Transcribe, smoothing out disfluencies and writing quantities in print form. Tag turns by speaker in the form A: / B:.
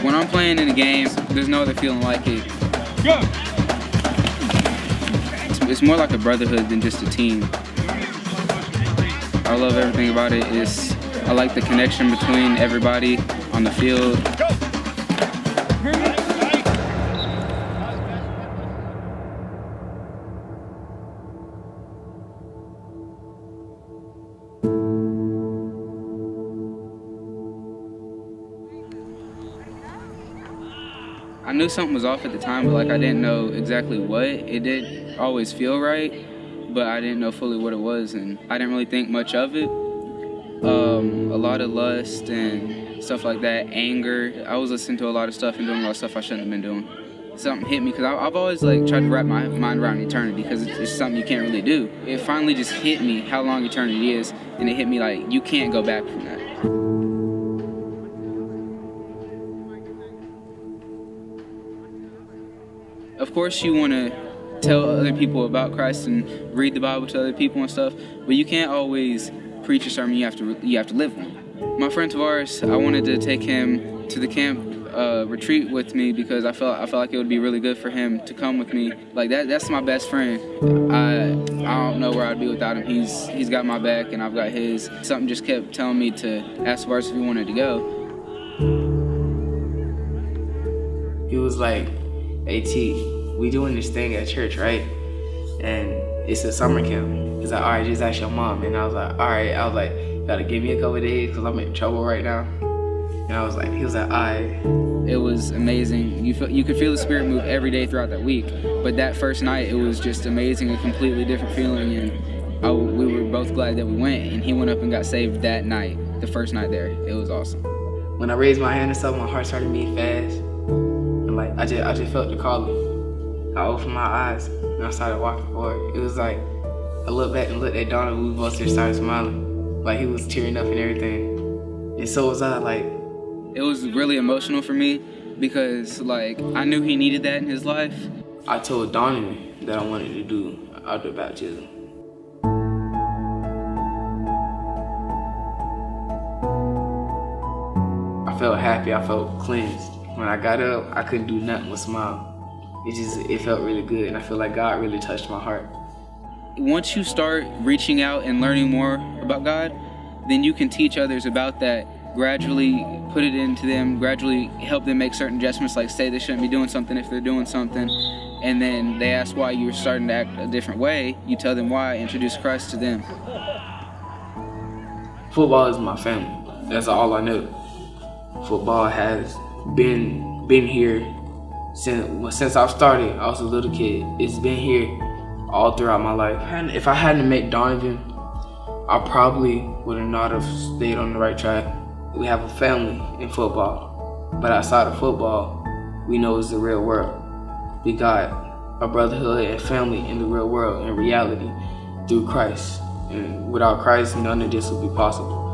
A: When I'm playing in a game, there's no other feeling like it. It's more like a brotherhood than just a team. I love everything about it. I like the connection between everybody on the field. I knew something was off at the time, but like I didn't know exactly what. It didn't always feel right, but I didn't know fully what it was, and I didn't really think much of it. A lot of lust and stuff like that, anger. I was listening to a lot of stuff and doing a lot of stuff I shouldn't have been doing. Something hit me because I've always like tried to wrap my mind around eternity because it's something you can't really do. It finally just hit me how long eternity is, and it hit me like you can't go back from that. Of course you want to tell other people about Christ and read the Bible to other people and stuff, but you can't always preach a sermon. You have to live one. My friend Tavares, I wanted to take him to the camp retreat with me because I felt like it would be really good for him to come with me. Like that's my best friend. I don't know where I'd be without him. He's got my back and I've got his. Something just kept telling me to ask Tavares if he wanted to go.
B: He was like, "Hey T, we doing this thing at church, right? And it's a summer camp." He's like, "All right, just ask your mom." And I was like, "All right." I was like, "Gotta give me a couple of days because I'm in trouble right now." And I was like, he was like, "All right."
A: It was amazing. You could feel the Spirit move every day throughout that week. But that first night, it was just amazing, a completely different feeling. And we were both glad that we went. And he went up and got saved that night, the first night there. It was awesome.
B: When I raised my hand and stuff, my heart started beating fast. And like, I just felt the calling. I opened my eyes and I started walking forward. It was like, I looked back and looked at Donna and we both just started smiling. Like he was tearing up and everything. And so was I, like.
A: It was really emotional for me because like, I knew he needed that in his life.
B: I told Donovan that I wanted to do outdoor baptism. I felt happy, I felt cleansed. When I got up, I couldn't do nothing but smile. It felt really good, and I feel like God really touched my heart.
A: Once you start reaching out and learning more about God, then you can teach others about that, gradually put it into them, gradually help them make certain adjustments, like say they shouldn't be doing something if they're doing something, and then they ask why you're starting to act a different way, you tell them why, introduce Christ to them.
B: Football is my family. That's all I know. Football has been here since I've started. I was a little kid. It's been here all throughout my life. And if I hadn't met Donovan, I probably would have not have stayed on the right track. We have a family in football, but outside of football, we know it's the real world. We got a brotherhood and family in the real world, in reality, through Christ. And without Christ, none of this would be possible.